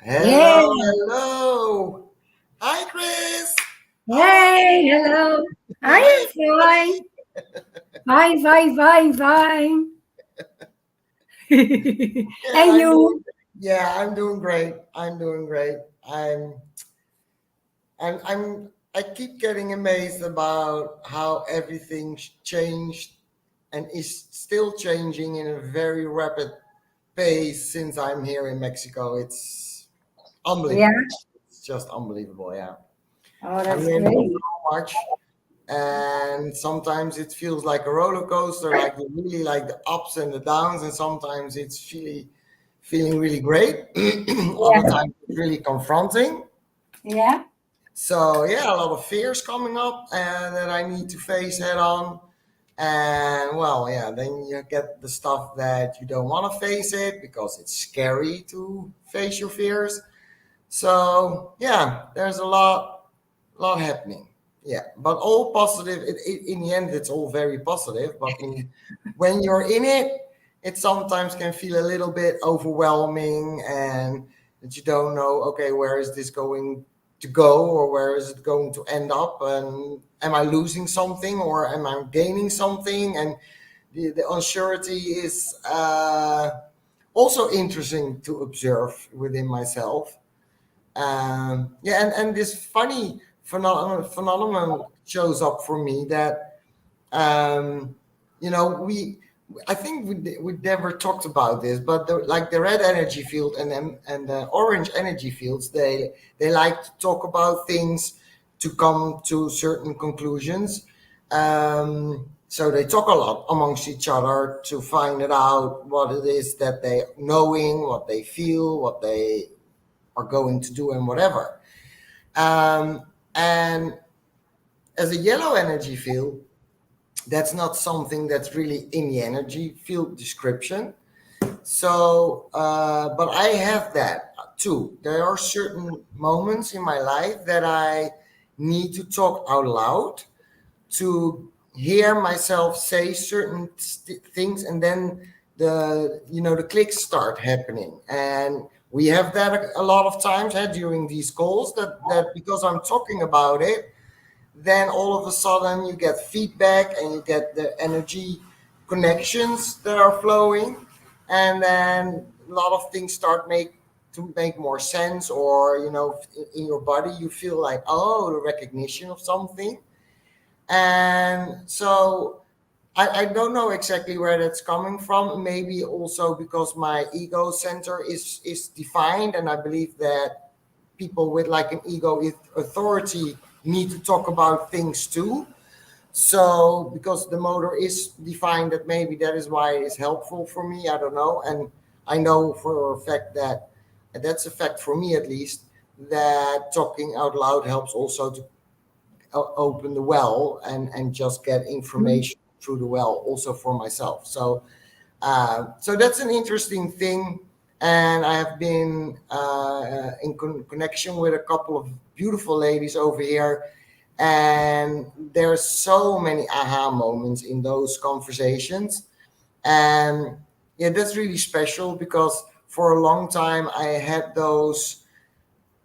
Hello, Yeah. hello. Hi, Chris. How are Hey, hello. you? I Hi, am everybody. fine. Fine, fine, fine, fine. Yeah, And you? I'm doing great. I'm doing great. I keep getting amazed about how everything's changed and is still changing in a very rapid pace since I'm here in Mexico. It's Yeah. unbelievable. It's just unbelievable. Yeah, Oh, I've that's learned great. so much. And sometimes it feels like a roller coaster, like really like the ups and the downs, and sometimes it's feeling really great. Other Yeah. times it's really confronting. Yeah. So yeah, a lot of fears coming up and that I need to face head on. And well, yeah, then you get the stuff that you don't want to face it because it's scary to face your fears. So yeah, there's a lot happening. Yeah, but all positive. In the end, it's all very positive. But when you're in it, it sometimes can feel a little bit overwhelming, and that you don't know. Okay, where is this going to go, or where is it going to end up? And am I losing something, or am I gaining something? And the uncertainty is also interesting to observe within myself. Yeah, and this funny phenomenon shows up for me that um, we I think we never talked about this, but like the red energy field and the orange energy fields, they like to talk about things to come to certain conclusions. So they talk a lot amongst each other to find it out what it is that they knowing, what they feel, what they are going to do, and whatever. Um, and as a yellow energy field, that's not something that's really in the energy field description. So, but I have that too. There are certain moments in my life that I need to talk out loud to hear myself say certain things, and then the clicks start happening. And we have that a lot of times during these calls that because I'm talking about it, then all of a sudden you get feedback and you get the energy connections that are flowing, and then a lot of things start make more sense, or in your body you feel like, oh, the recognition of something. And so I don't know exactly where that's coming from. Maybe also because my ego center is defined, and I believe that people with like an ego with authority need to talk about things too. So because the motor is defined, that maybe that is why it is helpful for me. I don't know, and I know for a fact that that's a fact for me at least, that talking out loud helps also to open the well and just get information through the well also for myself. So that's an interesting thing. And I have been in connection with a couple of beautiful ladies over here, and there's so many aha moments in those conversations. And yeah, that's really special because for a long time I had those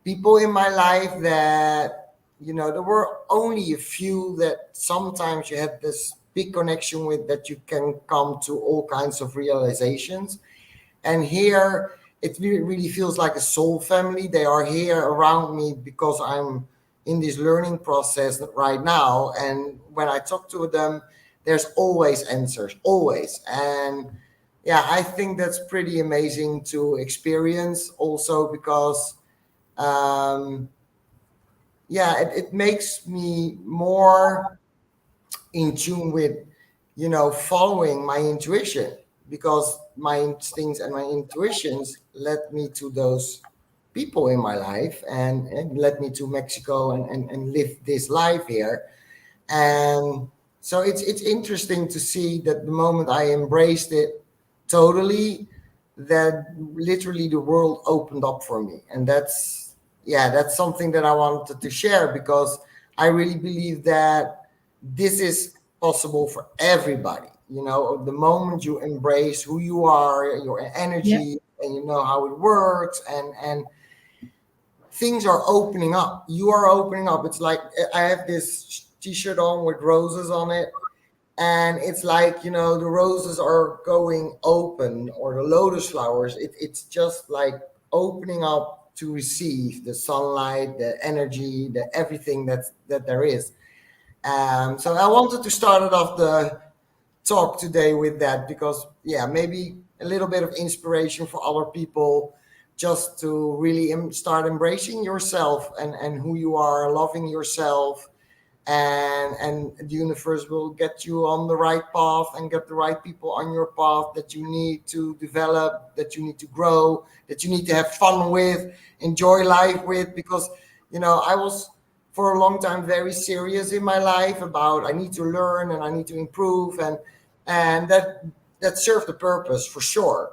people in my life that, there were only a few that sometimes you had this big connection with, that you can come to all kinds of realizations. And here it really feels like a soul family. They are here around me because I'm in this learning process right now. And when I talk to them, there's always answers, always. And yeah, I think that's pretty amazing to experience also because um, yeah, it makes me more in tune with, following my intuition, because my instincts and my intuitions led me to those people in my life, and led me to Mexico, and live this life here. And so it's interesting to see that the moment I embraced it totally, that literally the world opened up for me. And that's something that I wanted to share, because I really believe that this is possible for everybody. The moment you embrace who you are, your Yeah. energy, and you know how it works, and things are opening up. You are opening up. It's like I have this t-shirt on with roses on it, and it's like, the roses are going open, or the lotus flowers. It's just like opening up to receive the sunlight, the energy, the everything that there is. So I wanted to start it off the talk today with that, because maybe a little bit of inspiration for other people, just to really start embracing yourself and who you are, loving yourself, and the universe will get you on the right path and get the right people on your path that you need to develop, that you need to grow, that you need to have fun with, enjoy life with. Because I was for a long time very serious in my life about I need to learn and I need to improve, and that served the purpose for sure.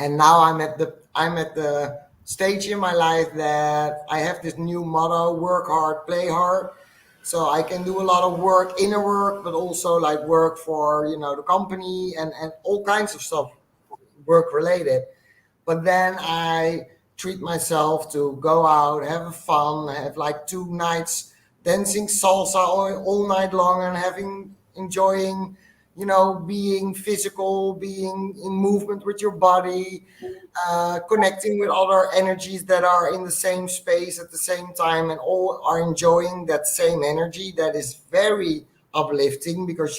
And now I'm at the stage in my life that I have this new motto: work hard, play hard. So I can do a lot of work, inner work, but also like work for the company, and all kinds of stuff, work related. But then I treat myself to go out, have fun, have like 2 nights dancing salsa all night long, and enjoying, being physical, being in movement with your body, connecting with other energies that are in the same space at the same time, and all are enjoying that same energy. That is very uplifting, because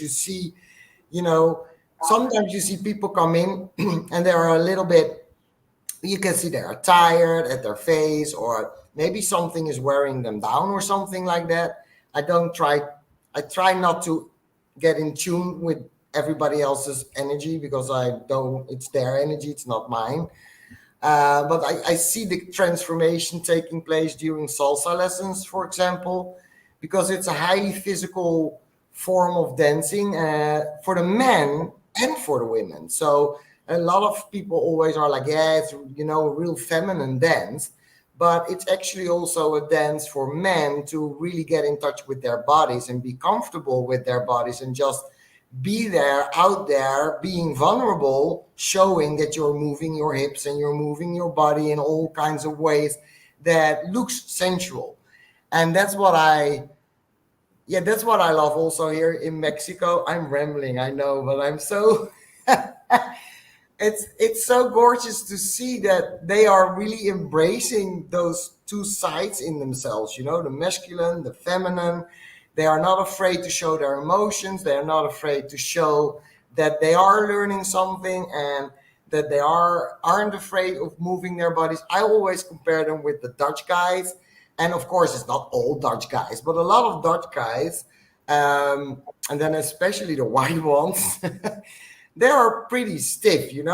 you know, sometimes you see people come in and they are a little bit, you can see they are tired at their face, or maybe something is wearing them down or something like that. I try not to get in tune with everybody else's energy, because it's their energy, it's not mine. But I see the transformation taking place during salsa lessons, for example, because it's a highly physical form of dancing, for the men and for the women. So a lot of people always are like, yeah, it's a real feminine dance, but it's actually also a dance for men to really get in touch with their bodies and be comfortable with their bodies, and just be there, out there, being vulnerable, showing that you're moving your hips and you're moving your body in all kinds of ways that looks sensual. And that's what I love also here in Mexico. I'm rambling, I know, but I'm so it's so gorgeous to see that they are really embracing those two sides in themselves, the masculine, the feminine. They are not afraid to show their emotions. They are not afraid to show that they are learning something, and that they aren't afraid of moving their bodies. I always compare them with the Dutch guys. And of course, it's not all Dutch guys, but a lot of Dutch guys, and then especially the white ones, they are pretty stiff, in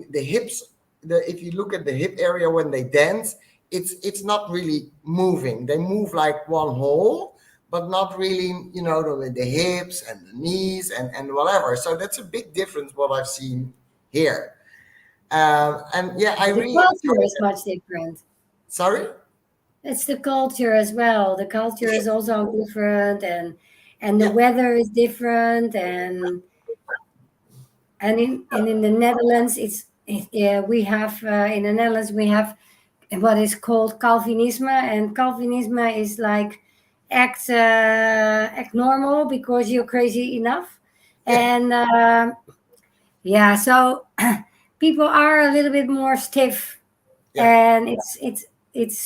the hips. If you look at the hip area when they dance, it's not really moving. They move like one whole, but not really, the hips and the knees and whatever. So that's a big difference what I've seen here. And yeah, I The really culture enjoy is it. much different. Sorry? It's the culture as well. The culture is also different, and the Yeah, weather is different, and in the Netherlands, we have in the Netherlands we have what is called Calvinism, and Calvinism is like act normal because you're crazy enough, yeah, and yeah, so people are a little bit more stiff, yeah. and it's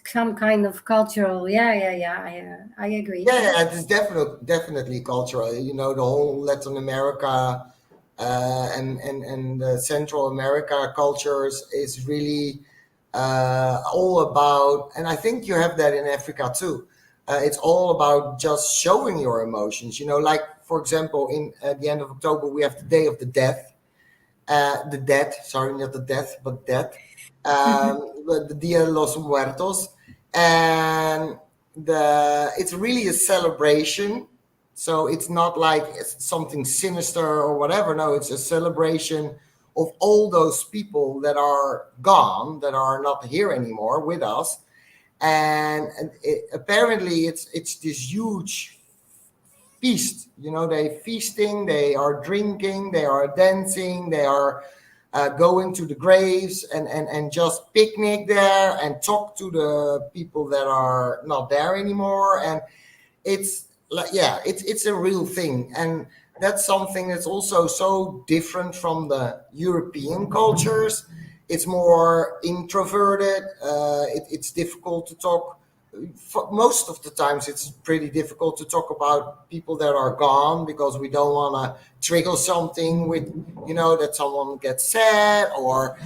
some kind of cultural. Yeah. I agree. Yeah, it is definitely cultural. The whole Latin America, and the Central America cultures is really all about, and I think you have that in Africa too. It's all about just showing your emotions. Like for example, in at the end of October we have the Day of the Death, the dead. Sorry, not the death, but dead. The Dia de los Muertos, and it's really a celebration. So it's not like it's something sinister or whatever. No, it's a celebration of all those people that are gone, that are not here anymore with us. And apparently it's this huge feast. They feasting, they are drinking, they are dancing, they are going to the graves and just picnic there and talk to the people that are not there anymore. And it's like, yeah, it's a real thing. And that's something that's also so different from the European cultures. It's more introverted. It's difficult to talk. For most of the times, it's pretty difficult to talk about people that are gone, because we don't want to trigger something with, that someone gets sad, or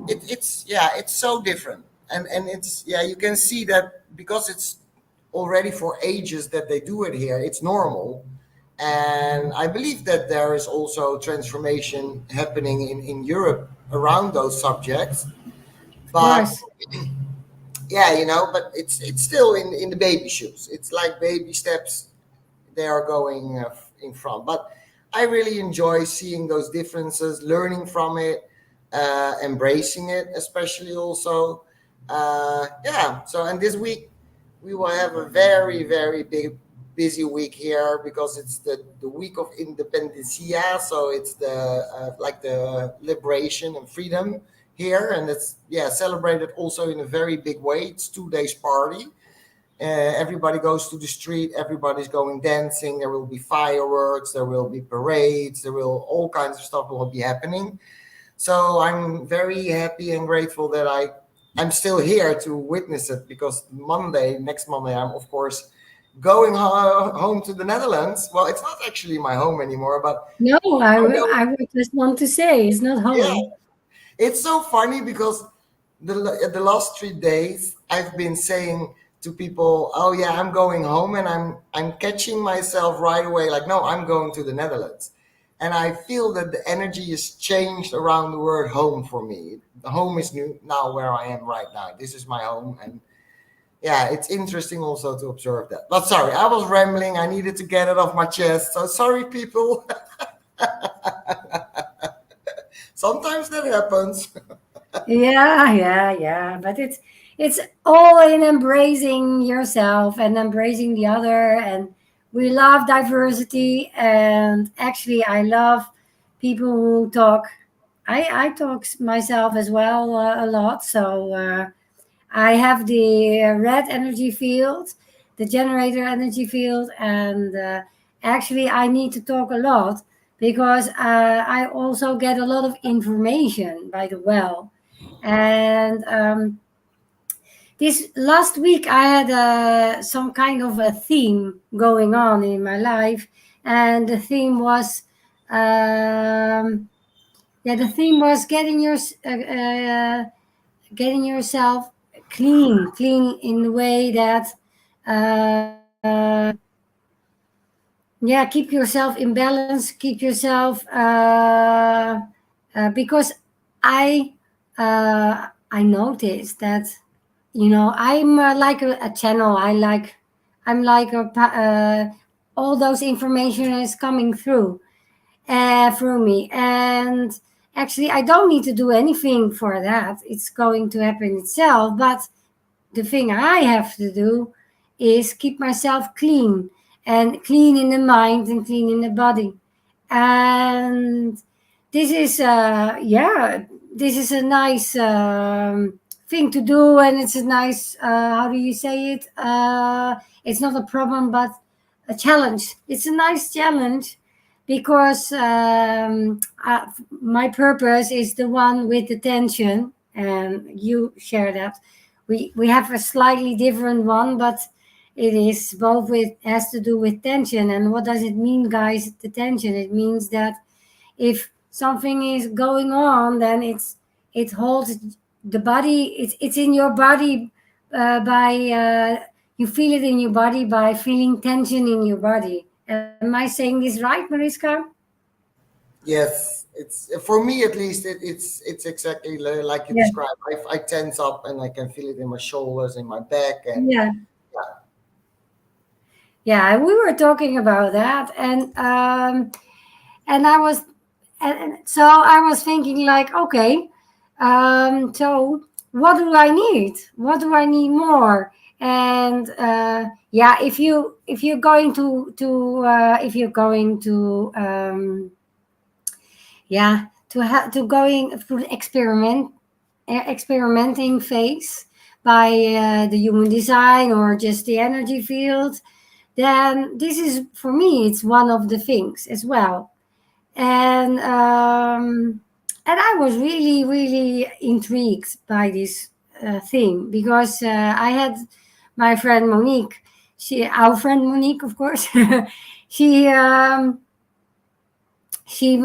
it's so different. And it's, yeah, you can see that because it's already for ages that they do it here, it's normal. And I believe that there is also transformation happening in Europe around those subjects. Of But course. yeah, but it's still in the baby shoes. It's like baby steps they are going in front. But I really enjoy seeing those differences, learning from it, embracing it, especially also. Yeah. So, and this week we will have a very, very big, busy week here, because it's the week of Independencia. So it's the like the liberation and freedom here, and it's, yeah, celebrated also in a very big way. It's 2 days party. Everybody goes to the street. Everybody's going dancing. There will be fireworks. There will be parades. There will all kinds of stuff will be happening. So I'm very happy and grateful that I'm still here to witness it, because next Monday, I'm of course going home to the Netherlands. Well, it's not actually my home anymore, but No, I know, I would just want to say it's not yeah, home. it's so funny because the last 3 days I've been saying to people, "Oh yeah, I'm going home," and I'm catching myself right away, like, "No, I'm going to the Netherlands," and I feel that the energy is changed around the word home for me. The home is new now where I am right now. This is my home, and yeah, it's interesting also to observe that. But sorry, I was rambling. I needed to get it off my chest. So sorry, people. Sometimes that happens. Yeah. But it's all in embracing yourself and embracing the other. And we love diversity. And actually, I love people who talk. I talk myself as well a lot. So I have the red energy field, the generator energy field, and actually, I need to talk a lot because I also get a lot of information by the well. And this last week, I had some kind of a theme going on in my life, and the theme was. The theme was getting yourself clean in the way that uh, keep yourself in balance, keep yourself because I I noticed that I'm like a channel. I'm like all those information is coming through me. And actually, I don't need to do anything for that. It's going to happen itself. But the thing I have to do is keep myself clean, and clean in the mind and clean in the body. And this is, this is a nice thing to do. And it's a nice, how do you say it? It's not a problem, but a challenge. It's a nice challenge because my purpose is the one with the tension, and you share that. We have a slightly different one, but it is both with has to do with tension. And what does it mean, guys? The tension. It means that if something is going on, then it holds the body. It's in your body by you feel it in your body by feeling tension in your body. Am I saying this right, Mariska? Yes, it's for me at least. It's exactly like you Yeah, described. I tense up and I can feel it in my shoulders, in my back, and yeah, yeah, yeah. We were talking about that, and I was, and so I was thinking like, okay, so what do I need? What do I need more? And if you're going to if you're going to yeah to going through the experimenting phase by the human design or just the energy field, then this is for me it's one of the things as well. And I was really intrigued by this thing because I had my friend Monique, our friend Monique, of course. she she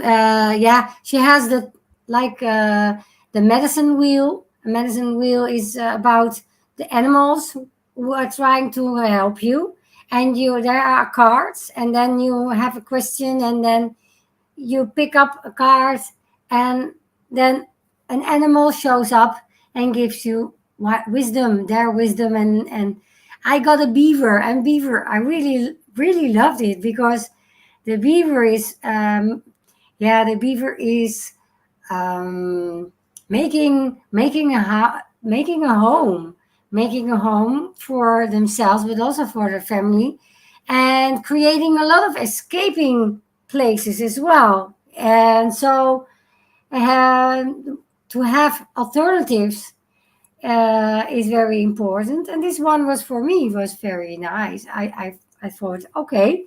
has the medicine wheel. A medicine wheel is about the animals who are trying to help you, and there are cards, and then you have a question, and then you pick up a card, and then an animal shows up and gives you wisdom, their wisdom. And I got a beaver, and beaver, I really loved it because the beaver is the beaver is making a home, making a home for themselves, but also for their family, and creating a lot of escaping places as well. And so to have alternatives is very important. And this one was for me was very nice. I thought, okay,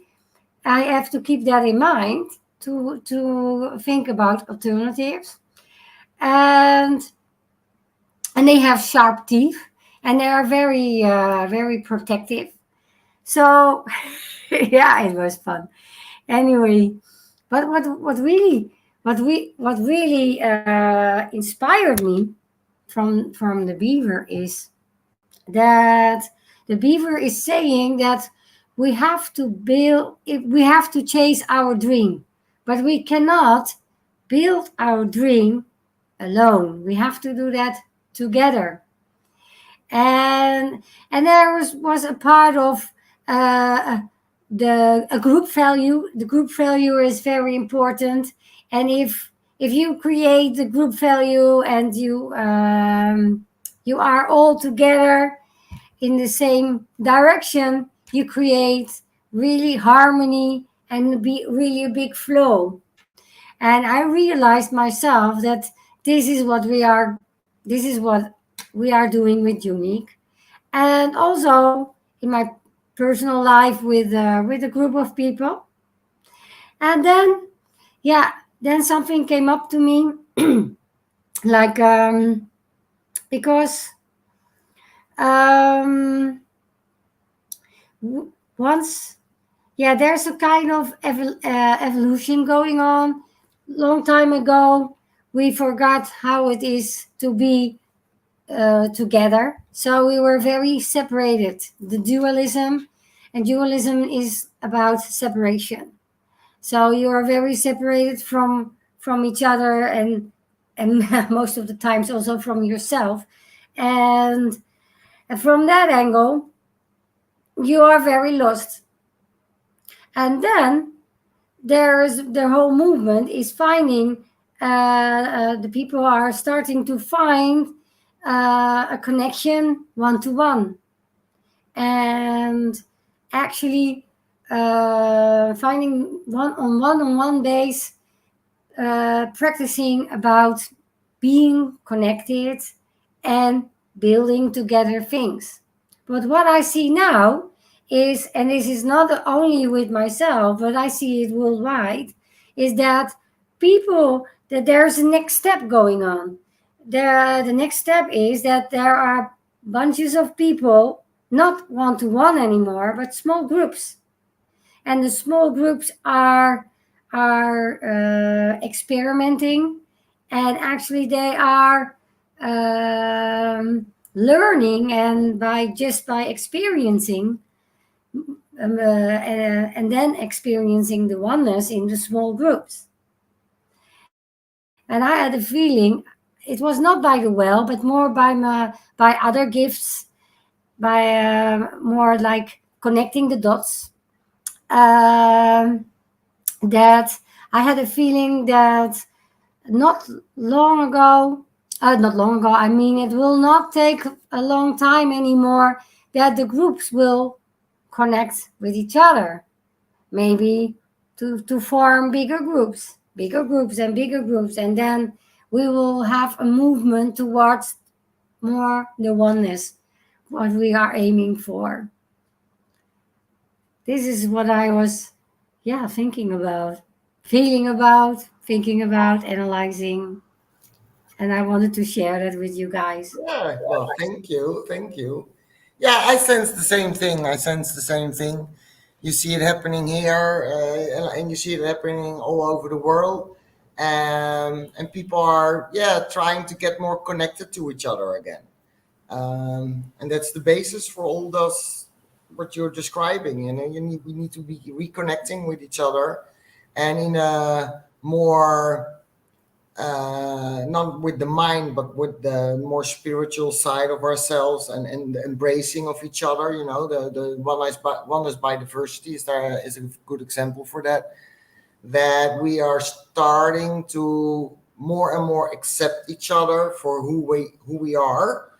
I have to keep that in mind to think about alternatives. And they have sharp teeth, and they are very protective. So yeah, it was fun. Anyway, but what really inspired me from the beaver is that the beaver is saying that we have to chase our dream, but we cannot build our dream alone. We have to do that together. And there was a part of a group value. The group value is very important, and if you create the group value and you are all together in the same direction, you create really harmony and be really a big flow. And I realized myself that this is what we are doing with YOUnique, and also in my personal life with a group of people. And then then something came up to me, like because once there's a kind of evolution going on. Long time ago we forgot how it is to be together, so we were very separated. The dualism, and dualism is about separation. So you are very separated from each other, and most of the times also from yourself. And from that angle, you are very lost. And then there's the whole movement is finding the people are starting to find a connection one to one, and actually finding one-on-one base, practicing about being connected and building together things. But what I see now is, and this is not only with myself, but I see it worldwide, is that that there's a next step going on. The next step is that there are bunches of people, not one-to-one anymore, but small groups. And the small groups are experimenting, and actually they are learning, and by experiencing and then experiencing the oneness in the small groups. And I had a feeling it was not by the well, but more by other gifts, by more like connecting the dots. That I had a feeling that not long ago, I mean, it will not take a long time anymore that the groups will connect with each other, maybe to form bigger groups. bigger groups and bigger groups, and then we will have a movement towards more the oneness, what we are aiming for. This is what I was, yeah, thinking about, feeling about, thinking about, analyzing, and I wanted to share that with you guys. Yeah, well, thank you, thank you. Yeah, I sense the same thing. I sense the same thing. You see it happening here, and you see it happening all over the world, and people are, yeah, trying to get more connected to each other again, and that's the basis for all those what you're describing. You know, we need to be reconnecting with each other, and in a more not with the mind, but with the more spiritual side of ourselves, and the embracing of each other. You know, the oneness by diversity is a good example for that. That we are starting to more and more accept each other for who we are,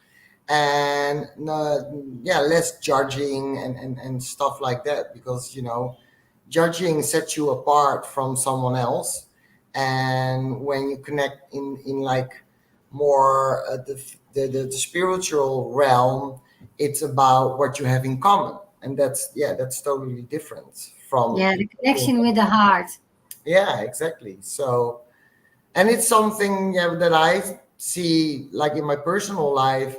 and yeah, less judging and stuff like that, because judging sets you apart from someone else. And when you connect in like more the spiritual realm, it's about what you have in common, and that's totally different from Yeah, the connection with the heart. yeah, exactly. So, and it's something, yeah, that I see like in my personal life.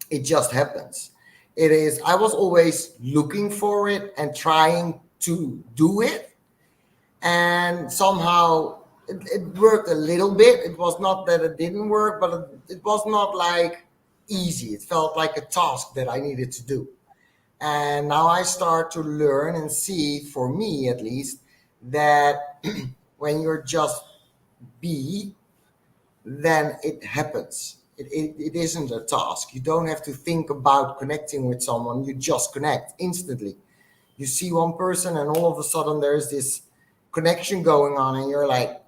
It just happens. It is, I was always looking for it and trying to do it, and somehow it worked a little bit. It was not that it didn't work, but it was not like easy. It felt like a task that I needed to do. And now I start to learn and see, for me at least, that when you're just be, then it happens. It isn't a task. You don't have to think about connecting with someone. You just connect instantly. You see one person, and all of a sudden there's this connection going on, and you're like,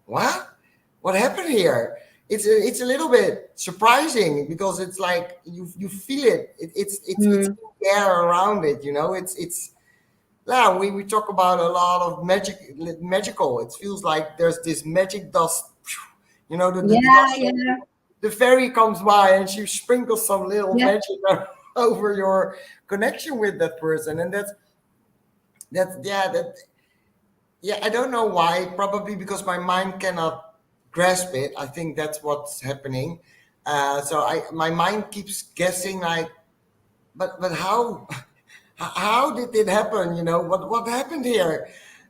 what? What happened here? It's a little bit surprising, because it's like you feel it. It's in Mm. the air around it. It's yeah. We talk about a lot of magical. It feels like there's this magic dust. The Yeah, dust. yeah, The fairy comes by and she sprinkles some little yeah, magic over your connection with that person, and that's yeah, that yeah, I don't know why. Probably because my mind cannot grasp it. I think that's what's happening. So my mind keeps guessing, like, but how how did it happen? What happened here?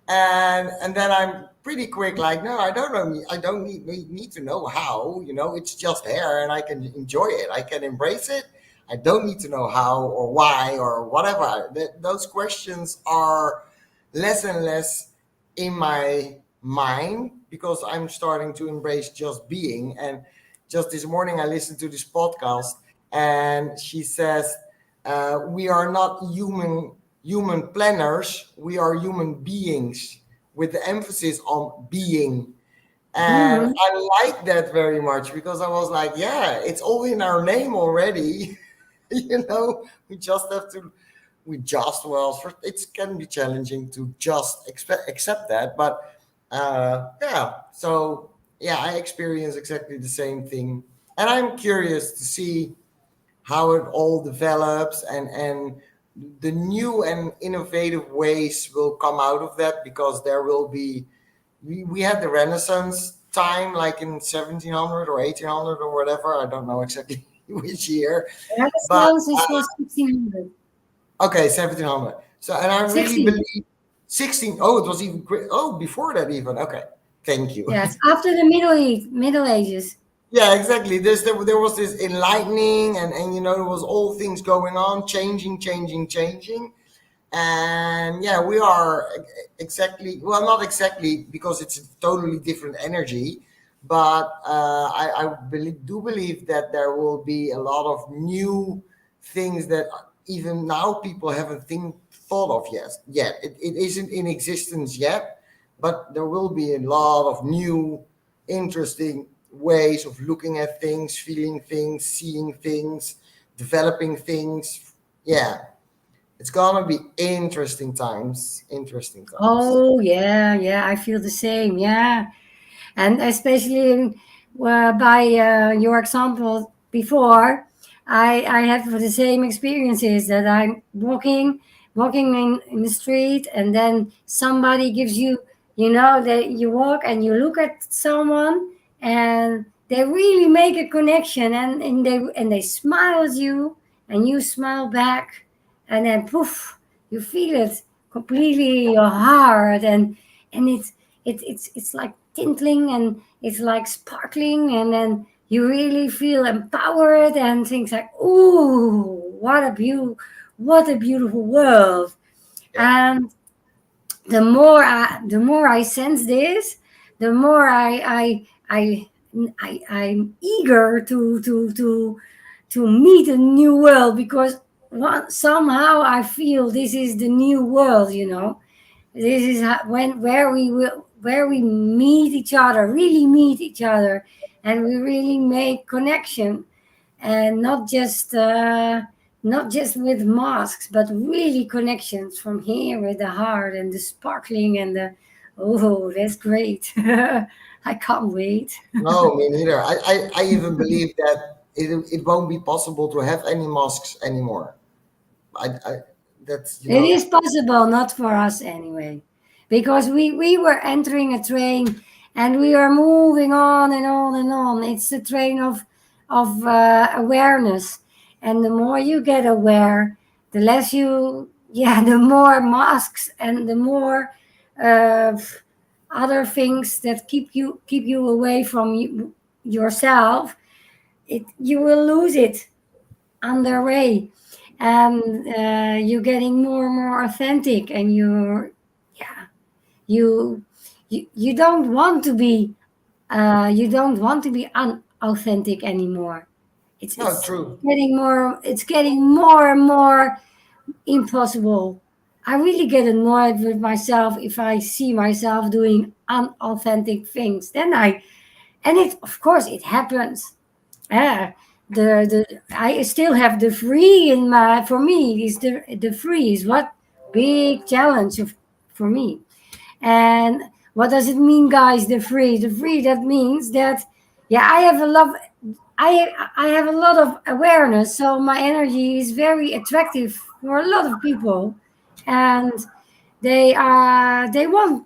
And then I'm pretty quick, like, no, I don't know. I don't need to know how. It's just there, and I can enjoy it. I can embrace it. I don't need to know how or why or whatever. Those questions are less and less in my mind, because I'm starting to embrace just being. And just this morning, I listened to this podcast, and she says, "We are not human planners. We are human beings, with the emphasis on being." And hmm, I like that very much, because I was like, "Yeah, it's all in our name already." We just have to. Well, it can be challenging to just accept that, but yeah. So yeah, I experience exactly the same thing, and I'm curious to see how it all develops, and the new and innovative ways will come out of that, because there will be we had the Renaissance time, like in 1700 or 1800 or whatever. I don't know exactly which year, but Renaissance is was 1600. okay, 1700. So, and I really 16. believe 16. Oh, it was even great. Oh, before that even. Okay, thank you. Yes, after the Middle Ages. Yeah, exactly. There was this enlightening, and there was all things going on, changing, and yeah, we are exactly, well, not exactly, because it's a totally different energy, but do believe that there will be a lot of new things that even now people haven't thought of yet. It isn't in existence yet, but there will be a lot of new interesting ways of looking at things, feeling things, seeing things, developing things. Yeah. It's gonna be interesting times. Interesting times. Oh yeah, I feel the same. Yeah, and especially by your example before, I have the same experiences that I'm walking in the street, and then somebody gives you, that you walk and you look at someone, and they really make a connection, and they smile at you, and you smile back, and then poof, you feel it completely in your heart, and it's like tintling, and it's like sparkling, and then you really feel empowered and things like, ooh, what a beautiful world. Yeah. And the more I sense this, the more I'm eager to meet a new world, because somehow I feel this is the new world. This is where we meet each other, really meet each other, and we really make connection, and not just with masks, but really connections from here with the heart and the sparkling and the, oh, that's great. I can't wait. No, me neither. I even believe that it won't be possible to have any masks anymore. I that's It is possible, not for us anyway, because we were entering a train, and we are moving on and on and on. It's the train of awareness, and the more you get aware, the less you, yeah, the more masks and the more uh, other things that keep you away from yourself. You will lose it on their way, and you're getting more and more authentic, and yeah, you you don't want to be unauthentic anymore. it's no it's true. getting more and more impossible. I really get annoyed with myself if I see myself doing unauthentic things. And it, of course, it happens. Yeah, the I still have the free in my, for me is the free is what big challenge for me. And what does it mean, guys? The free, that means that, yeah, I have a lot of awareness, so my energy is very attractive for a lot of people, and they want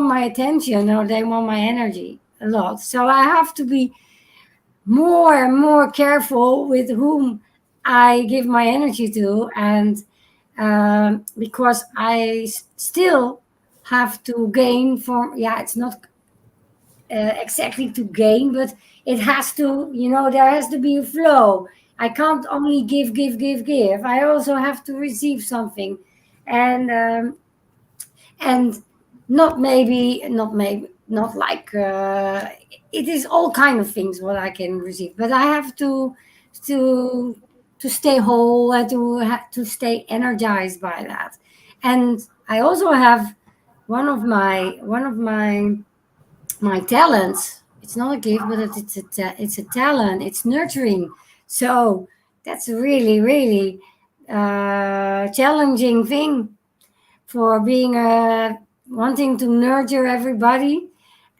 my attention, or they want my energy a lot. So I have to be more and more careful with whom I give my energy to, and because still have to gain from, yeah, it's not exactly to gain, but it has to, there has to be a flow. I can't only give, give, give, give. I also have to receive something, and and not like it is all kind of things what I can receive, but I have to to stay whole, and to stay energized by that. And I also have one of my talents. It's not a gift, but it's a talent. It's nurturing. So that's a really, really challenging thing, for being wanting to nurture everybody,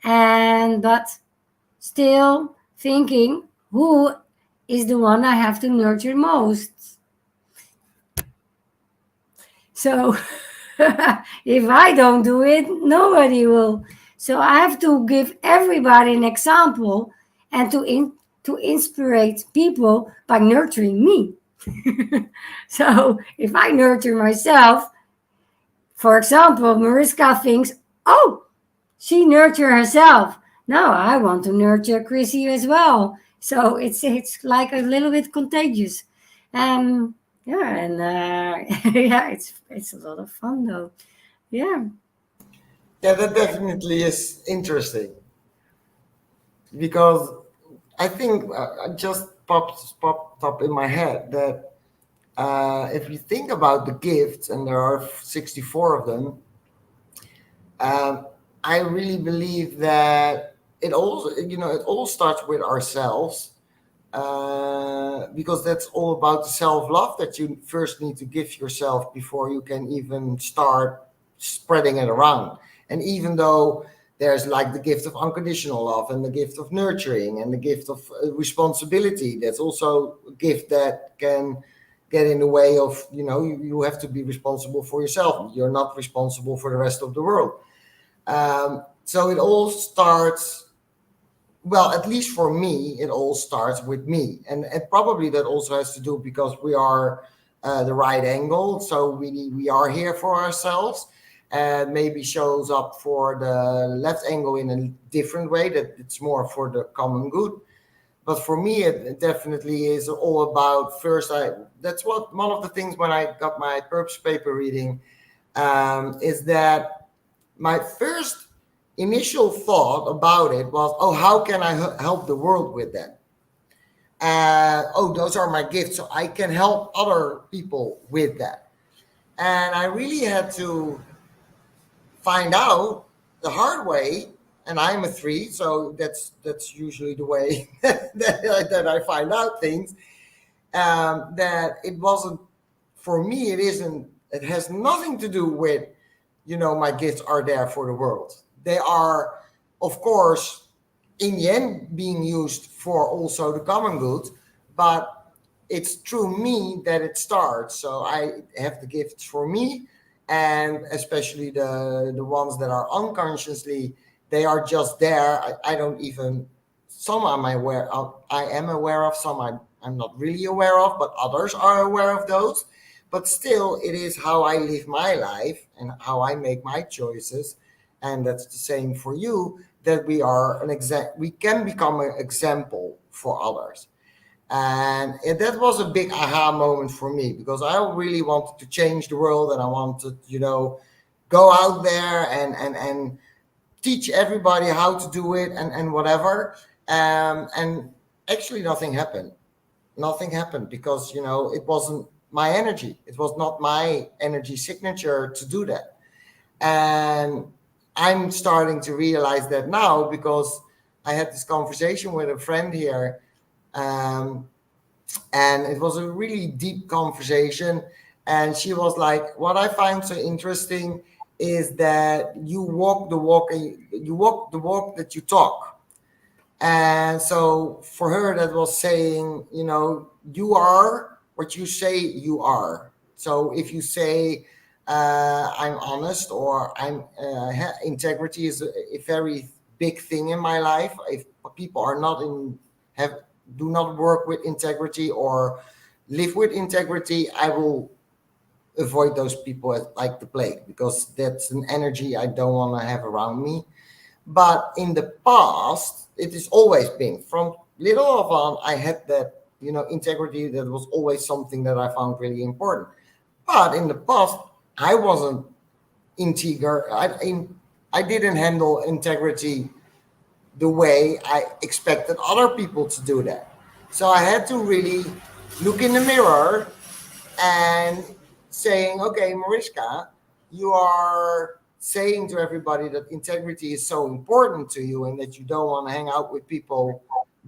and but still thinking, who is the one I have to nurture most. So if I don't do it, nobody will. So I have to give everybody an example, and to inspire people by nurturing me. So if I nurture myself, for example, Mariska thinks, oh, she nurture herself. Now I want to nurture Chrissy as well. So it's like a little bit contagious. Yeah, and yeah, it's a lot of fun though. Yeah. Yeah, that definitely is interesting because I think I just popped up in my head that if you think about the gifts, and there are 64 of them, I really believe that it all starts with ourselves, because that's all about the self-love that you first need to give yourself before you can even start spreading it around. And even though there's like the gift of unconditional love and the gift of nurturing and the gift of responsibility, that's also a gift that can get in the way of, you have to be responsible for yourself. You're not responsible for the rest of the world. So it all starts, well, at least for me, it all starts with me. And probably that also has to do because we are the right angle. So we are here for ourselves, and maybe shows up for the left angle in a different way, that it's more for the common good. But for me, it definitely is all about first. That's what one of the things when I got my Purposepaper reading, is that my first initial thought about it was, oh, how can I help the world with that? Oh, those are my gifts, so I can help other people with that. And I really had to find out the hard way. And I'm a 3, so that's usually the way that I find out things. That it wasn't for me. It isn't. It has nothing to do with, my gifts are there for the world. They are, of course, in the end, being used for also the common good, but it's through me that it starts. So I have the gifts for me, and especially the ones that are unconsciously, they are just there. I don't even, some I'm aware of, I am aware of, some I'm not really aware of, but others are aware of those. But still, it is how I live my life and how I make my choices, and that's the same for you, that we can become an example for others. And that was a big aha moment for me, because I really wanted to change the world, and I wanted, go out there and teach everybody how to do it, and whatever. And actually nothing happened because, it wasn't my energy. It was not my energy signature to do that. And I'm starting to realize that now, because I had this conversation with a friend here, um, and it was a really deep conversation. And she was like, what I find so interesting is that you walk the walk, and you walk the walk that you talk. And so for her, that was saying, you are what you say you are. So if you say, I'm honest, or integrity is a very big thing in my life. If people are not have do not work with integrity or live with integrity, I will avoid those people like the plague, because that's an energy I don't want to have around me. But in the past, it has always been from little of on. I had that, integrity. That was always something that I found really important. But in the past, I wasn't integer. I didn't handle integrity the way I expected other people to do that. So I had to really look in the mirror and saying, okay, Mariska, you are saying to everybody that integrity is so important to you, and that you don't want to hang out with people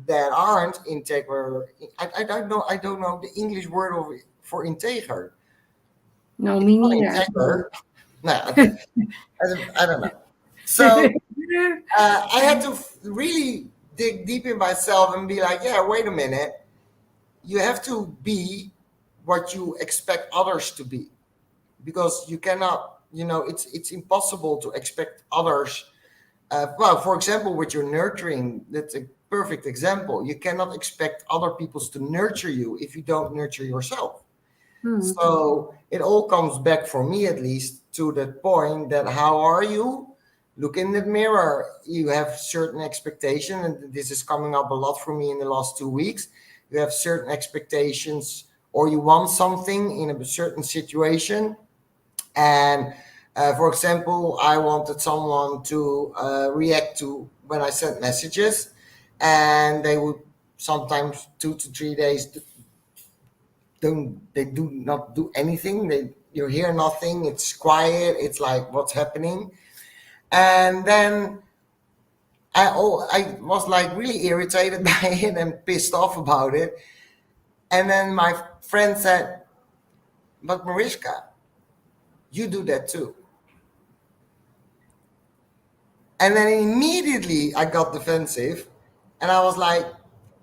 that aren't integer. I don't know. I don't know the English word for integer. No, It's me not neither. integer. No, I don't know. So I had to really dig deep in myself and be like, yeah, wait a minute. You have to be what you expect others to be, because you cannot, it's impossible to expect others. Well, for example, with your nurturing, that's a perfect example. You cannot expect other people to nurture you if you don't nurture yourself. Hmm. So it all comes back, for me at least, to that point that how are you? Look in the mirror. You have certain expectation, and this is coming up a lot for me in the last 2 weeks. You have certain expectations, or you want something in a certain situation. And for example, I wanted someone to react to when I sent messages, and they would sometimes 2 to 3 days they do not do anything. You hear nothing. It's quiet. It's like, what's happening? And then I was like really irritated by it and pissed off about it. And then my friend said, "But Mariska, you do that too." And then immediately I got defensive, and I was like,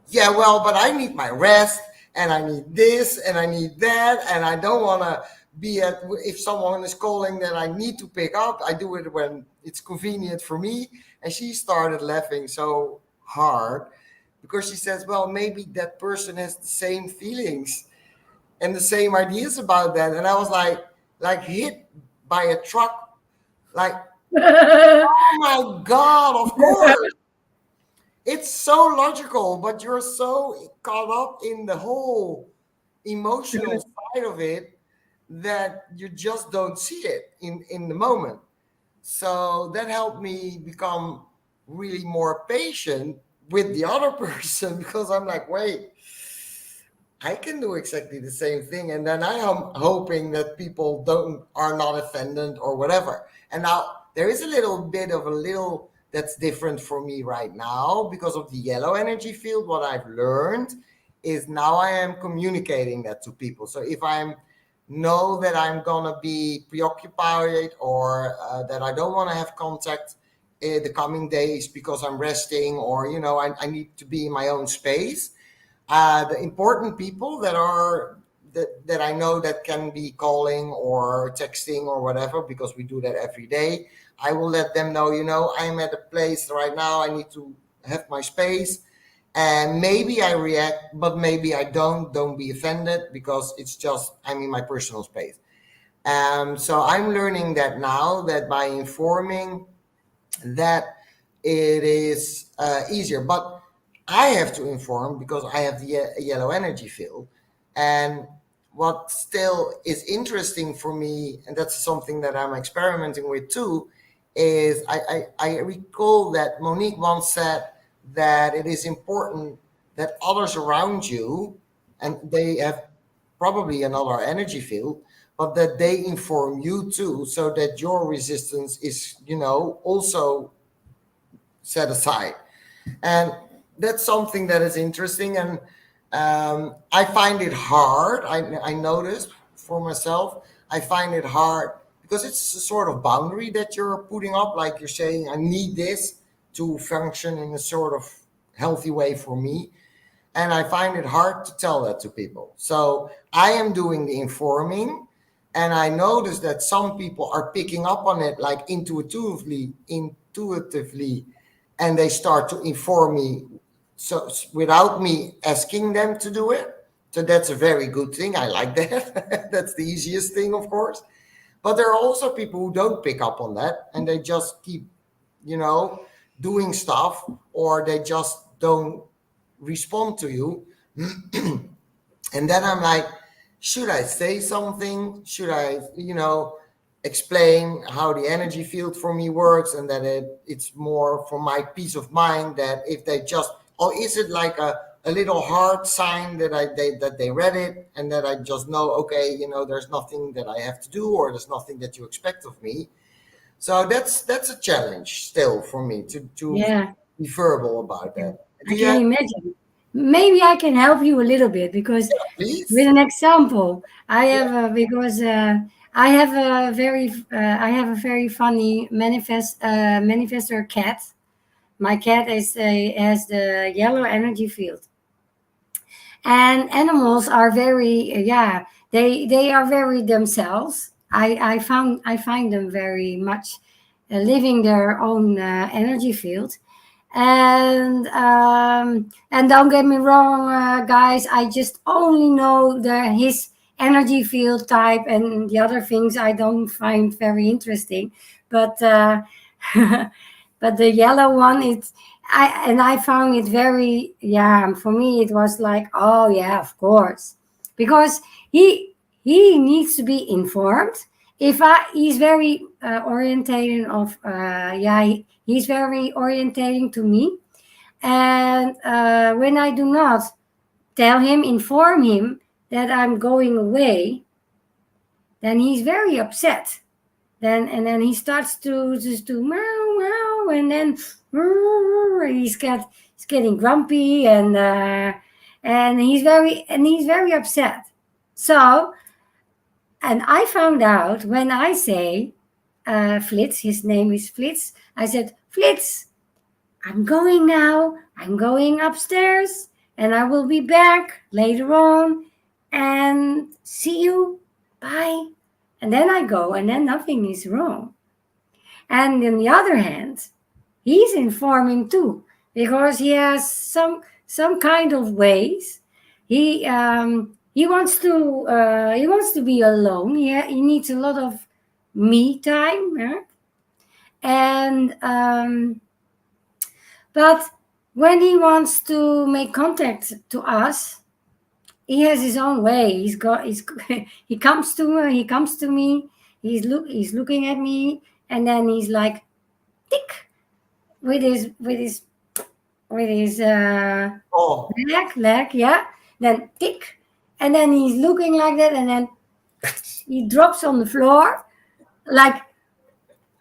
"Yeah, well, but I need my rest, and I need this, and I need that, and I don't want to be at, if someone is calling, then I need to pick up. I do it when it's convenient for me." And she started laughing so hard because she says, "Well, maybe that person has the same feelings and the same ideas about that." And I was like hit by a truck, like, oh my God, of course. It's so logical, but you're so caught up in the whole emotional side of it that you just don't see it in the moment. So that helped me become really more patient with the other person because I'm like, wait, I can do exactly the same thing, and then I am hoping that people don't are not offended or whatever. And now there is a little bit of a little that's different for me right now because of the yellow energy field. What I've learned is now I am communicating that to people. So if I'm know that I'm gonna be preoccupied or that I don't want to have contact the coming days because I'm resting or I need to be in my own space, the important people that I know that can be calling or texting or whatever, because we do that every day. I will let them know, I'm at a place right now. I need to have my space, and maybe I react, but maybe I don't. Don't be offended because it's just I'm in my personal space. So I'm learning that now that by informing that it is easier. But I have to inform because I have the yellow energy field. And what still is interesting for me, and that's something that I'm experimenting with too, is I recall that Monique once said that it is important that others around you, and they have probably another energy field, but that they inform you too, so that your resistance is, also set aside. And that's something that is interesting. And I find it hard. I noticed for myself, I find it hard because it's a sort of boundary that you're putting up. Like you're saying, I need this to function in a sort of healthy way for me. And I find it hard to tell that to people. So I am doing the informing, and I notice that some people are picking up on it like intuitively, and they start to inform me so without me asking them to do it. So that's a very good thing. I like that. That's the easiest thing, of course. But there are also people who don't pick up on that, and they just keep, you know, doing stuff, or they just don't respond to you. And then I'm like, should I say something? Should I, explain how the energy field for me works, and that it's more for my peace of mind, that if they just, or is it like a little heart sign that that they read it and that I just know, okay, there's nothing that I have to do, or there's nothing that you expect of me. So that's a challenge still for me to Yeah, be verbal about that. I Do you can have, imagine. Maybe I can help you a little bit because with please? an example, I Yeah. have because I have a very funny manifestor cat. My cat has the yellow energy field, and animals are very they are very themselves. I find them very much living their own energy field. And don't get me wrong, guys, I just only know his energy field type, and the other things I don't find very interesting. But but the yellow one, I found it very, for me it was like, oh yeah, of course, because he needs to be informed. If he's very orientated of he's very orientating to me. And when I do not inform him that I'm going away, then he's very upset. Then he starts to just do meow meow now, and then he's getting grumpy, and he's very upset. So, and I found out when I say Flitz, his name is Flitz. I said, Flitz, I'm going now. I'm going upstairs, and I will be back later on. And see you. Bye. And then I go, and then nothing is wrong. And on the other hand, he's informing too, because he has some kind of ways. He wants to be alone. He needs a lot of me time, yeah? And but when he wants to make contact to us, he has his own way. He comes to me. He's looking at me, and then he's like, tick, with his Oh, leg, yeah. Then tick, and then he's looking like that, and then he drops on the floor, like,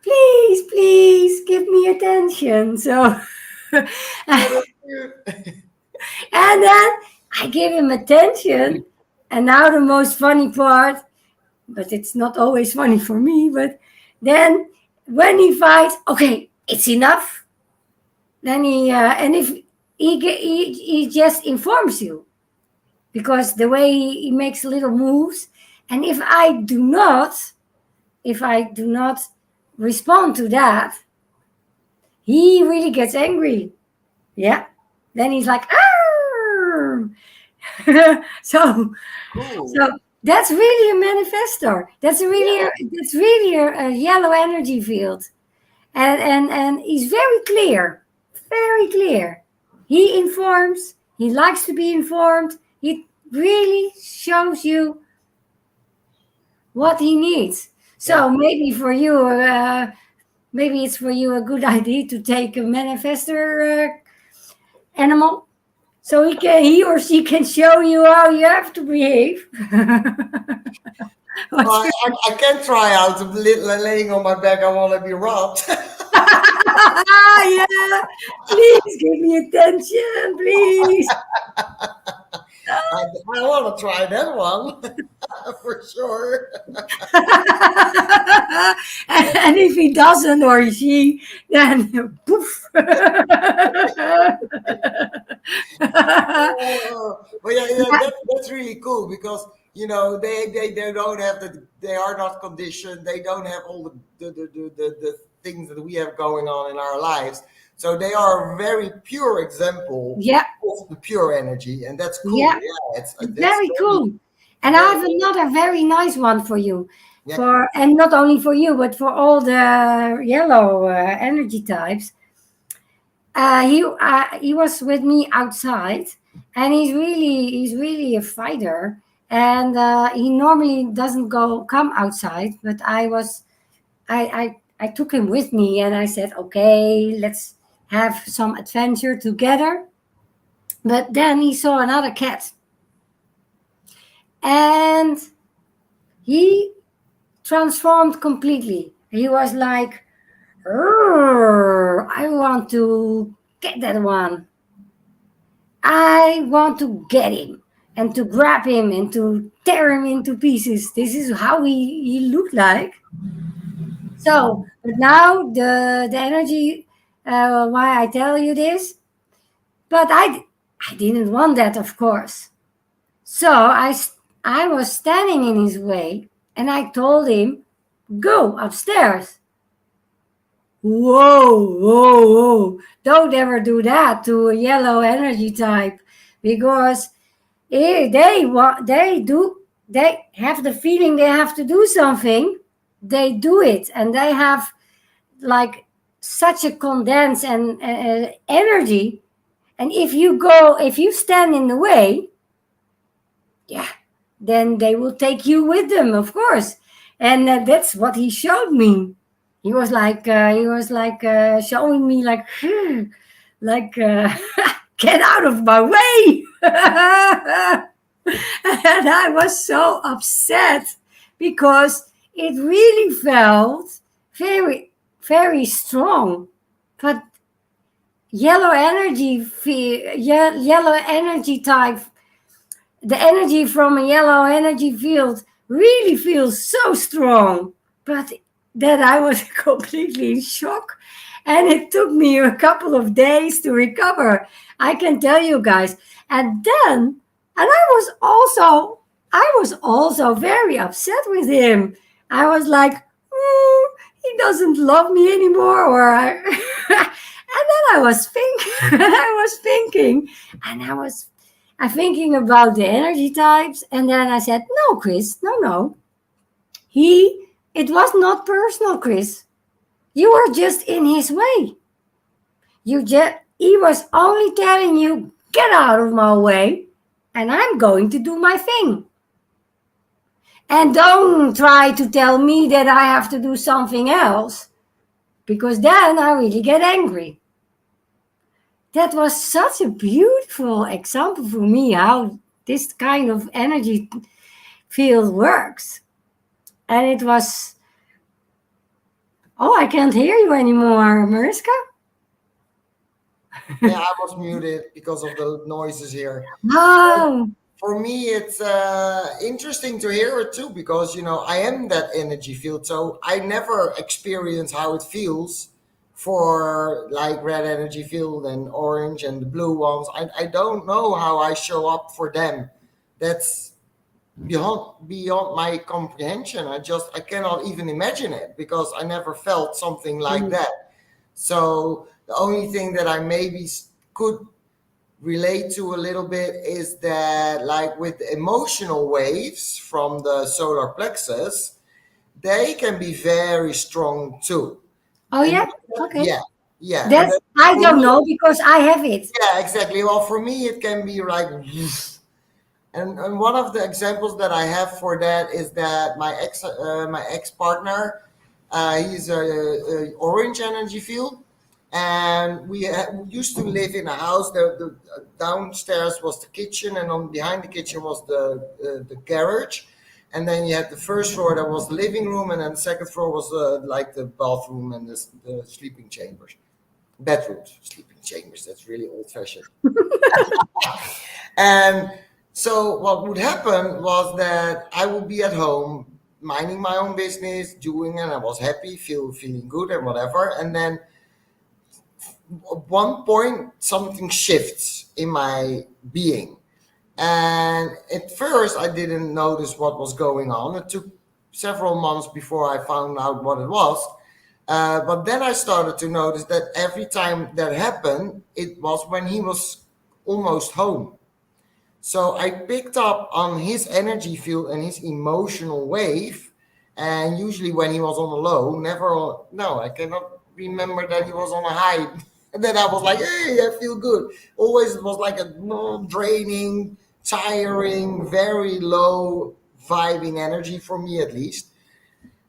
please give me attention. So, and then I give him attention, and now the most funny part, but it's not always funny for me, but then when he fights, okay, it's enough. Then and if he just informs you, because the way he makes little moves, and if I do not respond to that, he really gets angry. Yeah. Then he's like, Arr! so cool. so that's really a manifestor. That's really a yellow energy field, and he's very clear, very clear. He informs. He likes to be informed. He really shows you what he needs. So maybe for you, maybe it's for you a good idea to take a manifestor animal, so he or she can show you how you have to behave. Well, I can't try out of laying on my back. I want to be robbed. Yeah, please give me attention, please. I want to try that one for sure. And if he doesn't or she, then poof. But that's really cool because they don't have they are not conditioned. They don't have all the things that we have going on in our lives. So they are a very pure example of the pure energy, and that's cool. Yeah, it's very cool. And I have another very nice one for you, and not only for you, but for all the yellow energy types. He was with me outside, and he's really a fighter, and he normally doesn't come outside, but I took him with me, and I said, okay, let's have some adventure together. But then he saw another cat, and he transformed completely. He was like, I want to get that one. I want to get him and to grab him and to tear him into pieces. This is how he looked like. So, but now the energy, why I tell you this, but I didn't want that, of course. So I was standing in his way, and I told him, go upstairs. Whoa. Don't ever do that to a yellow energy type, because they have the feeling they have to do something. They do it, and they have like such a condensed and energy. And if you stand in the way, then they will take you with them, of course. And that's what he showed me. He was like showing me like get out of my way. And I was so upset because it really felt very, very strong. but yellow energy type, the energy from a yellow energy field really feels so strong. But that I was completely in shock, and it took me a couple of days to recover, I can tell you guys. And then, and I was also very upset with him. I was like, he doesn't love me anymore, and then I was thinking, and I thinking about the energy types, and then I said, no, Chris, no. It was not personal, Chris. You were just in his way. He was only telling you, get out of my way, and I'm going to do my thing. And don't try to tell me that I have to do something else, because then I really get angry. That was such a beautiful example for me how this kind of energy field works. And it was, I can't hear you anymore, Mariska. Yeah, I was muted because of the noises here. Oh, For me, it's interesting to hear it too, because I am that energy field, so I never experience how it feels for like red energy field and orange and the blue ones. I don't know how I show up for them. That's beyond my comprehension. I cannot even imagine it because I never felt something like that. So the only thing that I maybe could relate to a little bit is that, like with emotional waves from the solar plexus, they can be very strong too. oh And yeah, okay. yeah, yeah, and That's, then I for don't me, know because I have it. yeah, exactly. Well, for me, it can be like, and one of the examples that I have for that is that my ex partner, he's a orange energy field, and we used to live in a house. The downstairs was the kitchen, and on behind the kitchen was the garage, and then you had the first floor that was the living room, and then the second floor was like the bathroom and the sleeping chambers, bedrooms, sleeping chambers. That's really old fashioned. And so what would happen was that I would be at home minding my own business, doing, and I was happy, feeling good and whatever. And then at one point something shifts in my being. And at first I didn't notice what was going on. It took several months before I found out what it was. But then I started to notice that every time that happened, it was when he was almost home. So I picked up on his energy field and his emotional wave. And usually when he was on a low, no, I cannot remember that he was on a high. And then I was like, hey, I feel good. Always it was like a draining, tiring, very low vibing energy for me at least.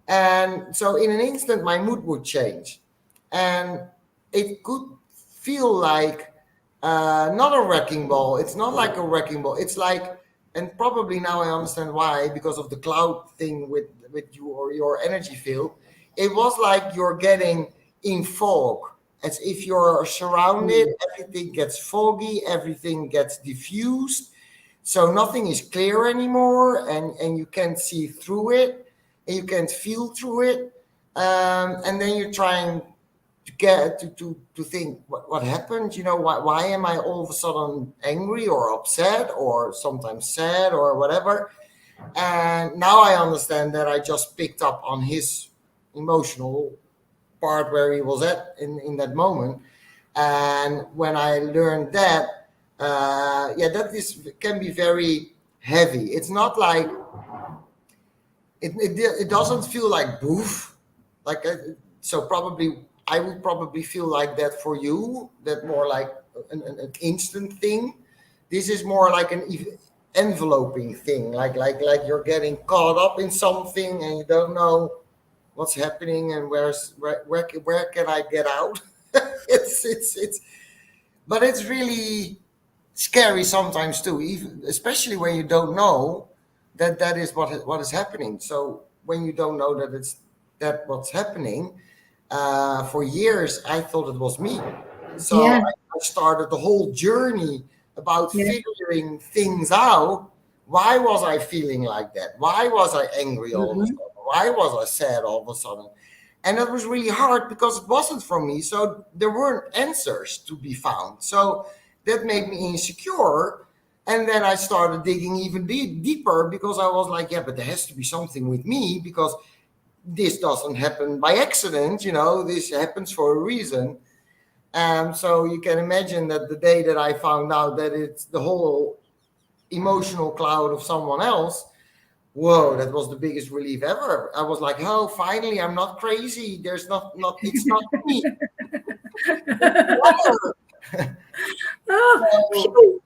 And so in an instant, my mood would change. And it could feel like not a wrecking ball. It's not like a wrecking ball. It's like, and probably now I understand why, because of the cloud thing with your energy field. It was like you're getting in fog, as if you're surrounded. Everything gets foggy. Everything gets diffused. So nothing is clear anymore, and you can't see through it, and you can't feel through it. And then you're trying to get to think what happened. Why am I all of a sudden angry or upset or sometimes sad or whatever? And now I understand that I just picked up on his emotional part where he was at in that moment. And when I learned that, that is can be very heavy. It's not like it doesn't feel like boof, like so probably I would probably feel like that for you, that more like an instant thing. This is more like an enveloping thing, like you're getting caught up in something and you don't know what's happening and where can I get out. It's but it's really scary sometimes too, even especially when you don't know that is what is happening. So when you don't know that it's that what's happening, For years, I thought it was me. So Yeah. I started the whole journey about Yeah. figuring things out. Why was I feeling like that? Why was I angry all of a Hmm. sudden? Why was I sad all of a sudden? And that was really hard because it wasn't for me. So there weren't answers to be found. So that made me insecure. And then I started digging even deeper because I was like, yeah, but there has to be something with me because this doesn't happen by accident. This happens for a reason. So you can imagine that the day that I found out that it's the whole emotional cloud of someone else, whoa, that was the biggest relief ever. I was like, oh, finally, I'm not crazy. There's not it's not me. Oh, So, phew.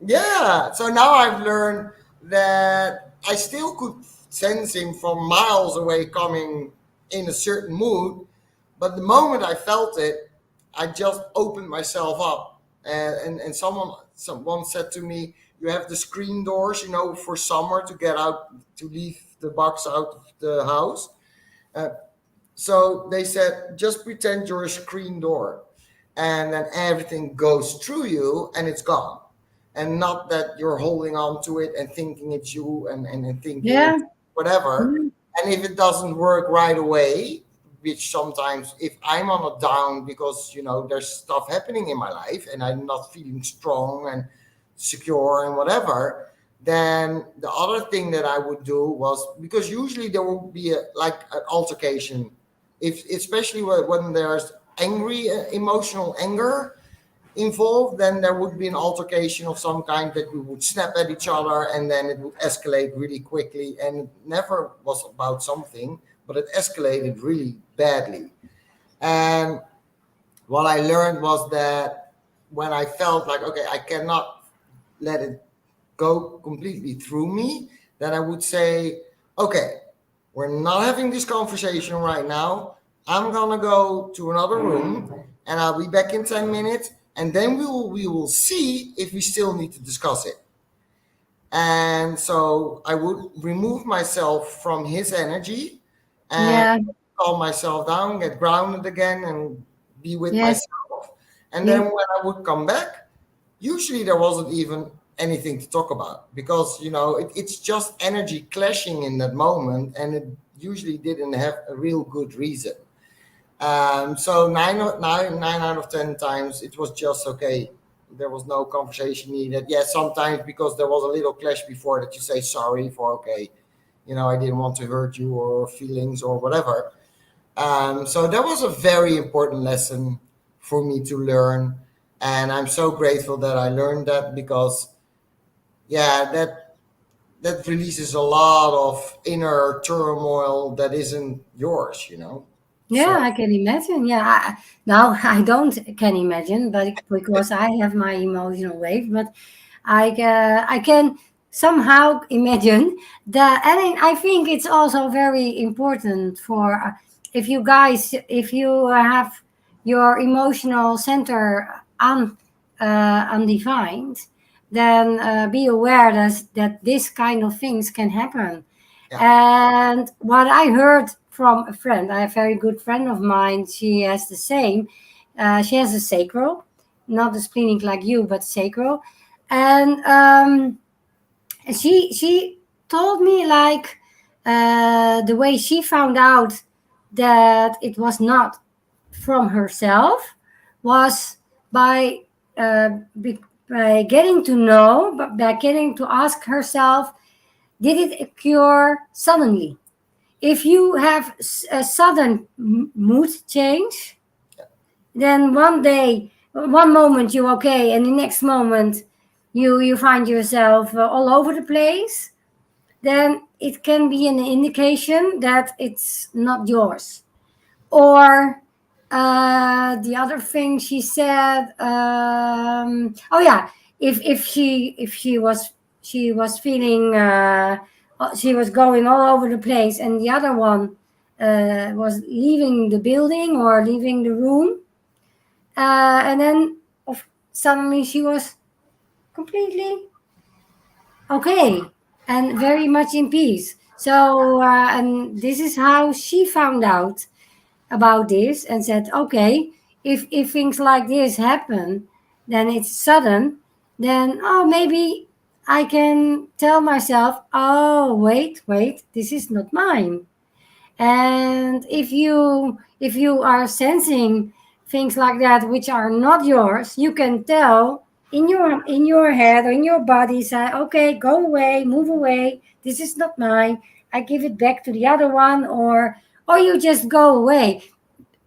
yeah. So now I've learned that I still could sense him from miles away coming in a certain mood. But the moment I felt it, I just opened myself up. And someone said to me, you have the screen doors, for summer to get out, to leave the box out of the house. Uh, so they said, just pretend you're a screen door, and then everything goes through you and it's gone. And not that you're holding on to it and thinking it's you and thinking Yeah. it's whatever. Mm. And if it doesn't work right away, which sometimes if I'm on a down because there's stuff happening in my life and I'm not feeling strong and secure and whatever, then the other thing that I would do was, because usually there will be like an altercation, if especially when there's angry emotional anger involved, then there would be an altercation of some kind that we would snap at each other and then it would escalate really quickly, and it never was about something, but it escalated really badly. And what I learned was that when I felt like, okay, I cannot let it go completely through me, then I would say, okay, we're not having this conversation right now. I'm gonna go to another room and I'll be back in 10 minutes, and then we will see if we still need to discuss it. And so I would remove myself from his energy and Yeah. calm myself down, get grounded again, and be with Yes. myself. And then Yeah. when I would come back, usually there wasn't even anything to talk about because it's just energy clashing in that moment, and it usually didn't have a real good reason. So nine out of 10 times it was just okay. There was no conversation needed. Yeah, sometimes because there was a little clash before that, you say sorry for, okay, I didn't want to hurt you or feelings or whatever. So that was a very important lesson for me to learn, and I'm so grateful that I learned that because, yeah, that releases a lot of inner turmoil that isn't yours. Yeah, So I can imagine. Yeah, now I don't can imagine, but because I have my emotional wave, but I can somehow imagine that, and I think it's also very important for if you guys, if you have your emotional center undefined, then be aware that this kind of things can happen. yeah, And what I heard from a friend, I have a very good friend of mine, she has the same. She has a sacral, not a splenic like you, but sacral. And she told me like the way she found out that it was not from herself was by uh, by getting to know, but by getting to ask herself, did it occur suddenly? If you have a sudden mood change, then one day, one moment you're okay, and the next moment you find yourself all over the place, then it can be an indication that it's not yours. Or the other thing she said, oh yeah, if she was she was feeling she was going all over the place, and the other one was leaving the building or leaving the room, and then suddenly she was completely okay and very much in peace. So and this is how she found out about this and said, okay, if things like this happen, then it's sudden, then maybe I can tell myself, oh, wait, this is not mine. And if you are sensing things like that which are not yours, you can tell in your head or in your body, say, okay, go away, move away, this is not mine, I give it back to the other one, or you just go away.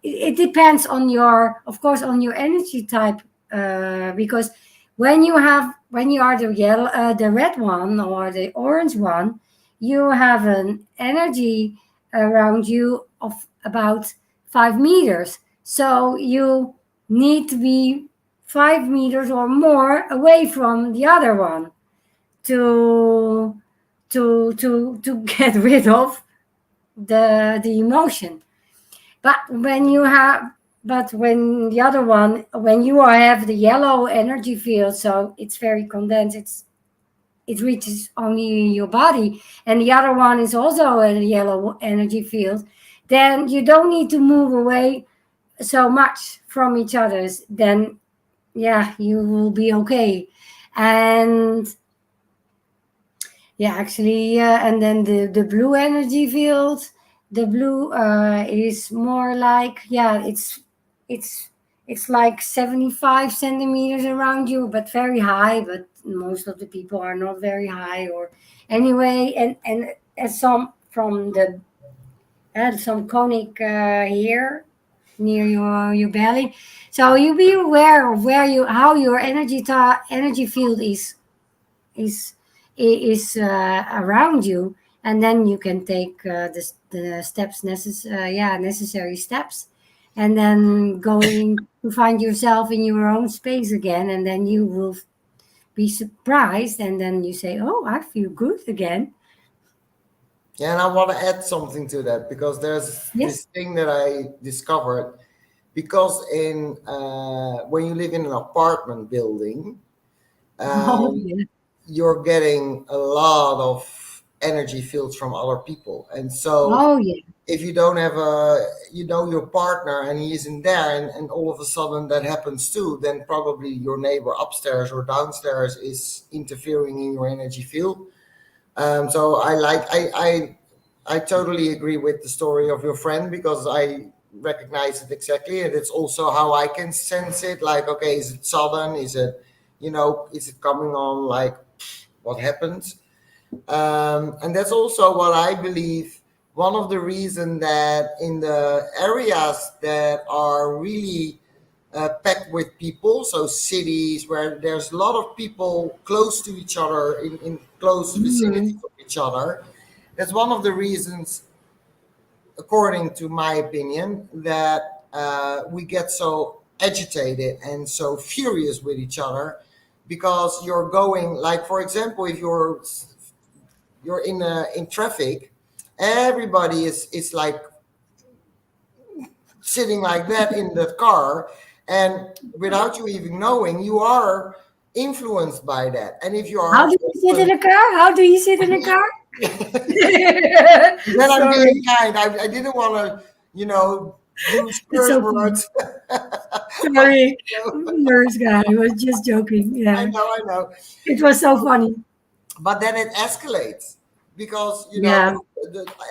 It depends on your, of course, on your energy type, because when you are the red one or the orange one, you have an energy around you of about 5 meters, so you need to be 5 meters or more away from the other one to to get rid of the emotion. But when the other one, when you have the yellow energy field, so it's very condensed, it reaches only your body, and the other one is also a yellow energy field, then you don't need to move away so much from each other's. Then, yeah, you will be okay. And yeah, actually, and then the blue energy field, the blue is more like, yeah, it's like 75 centimeters around you, but very high. But most of the people are not very high, or anyway, and some from the some conic here near your belly. So you be aware of where you how your energy field is around you, and then you can take the steps necessary steps, and then going to find yourself in your own space again, and then you will be surprised, and then you say, oh, I feel good again. Yeah, and I want to add something to that because there's Yes. this thing that I discovered. Because in when you live in an apartment building, Oh, um, yeah. you're getting a lot of energy fields from other people, and so Oh, yeah. if you don't have your partner and he isn't there, and all of a sudden that happens too, then probably your neighbor upstairs or downstairs is interfering in your energy field. So I totally agree with the story of your friend because I recognize it exactly, and it's also how I can sense it. Like, okay, is it sudden? Is it, is it coming on? Like, what happens? And that's also what I believe. One of the reasons that in the areas that are really packed with people, so cities where there's a lot of people close to each other in close vicinities Mhm. of each other, that's one of the reasons, according to my opinion, that we get so agitated and so furious with each other because you're going, like, for example, if you're in traffic, everybody is like sitting like that in the car, and without you even knowing, you are influenced by that. And if you How are do you sit in a car? How do you sit in a car? then I'm being Sorry. kind. I didn't want to, use It's curse so funny. words. Sorry, Mariska, I was just joking. I Yeah, know, I know. it was so funny. But then it escalates because Yeah.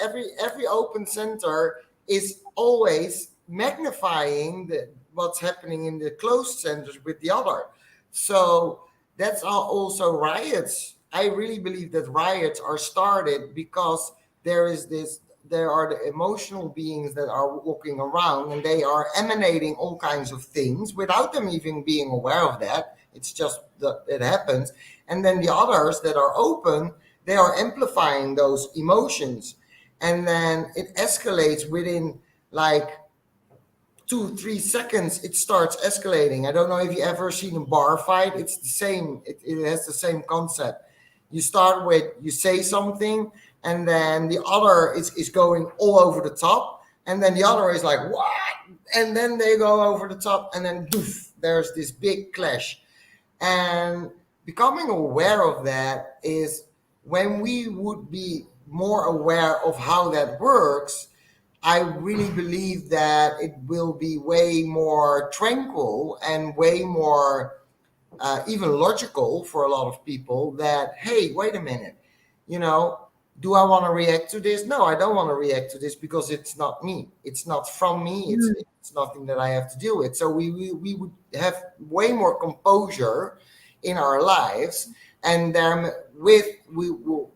every open center is always magnifying what's happening in the closed centers with the other. So that's also riots. I really believe that riots are started because there are the emotional beings that are walking around, and they are emanating all kinds of things without them even being aware of that. It's just that it happens. And then the others that are open, they are amplifying those emotions, and then it escalates within like 2 3 seconds. It starts escalating. I don't know if you ever seen a bar fight. It's the same. It has the same concept. You start with, you say something, and then the other is going all over the top, and then the other is like, what? And then they go over the top, and then doof, there's this big clash. And becoming aware of that is when we would be more aware of how that works. I really believe that it will be way more tranquil and way more even logical for a lot of people that, hey, wait a minute, you know, do I want to react to this? No, I don't want to react to this because it's not me. It's not from me. It's nothing that I have to deal with. So we would have way more composure in our lives, and then we will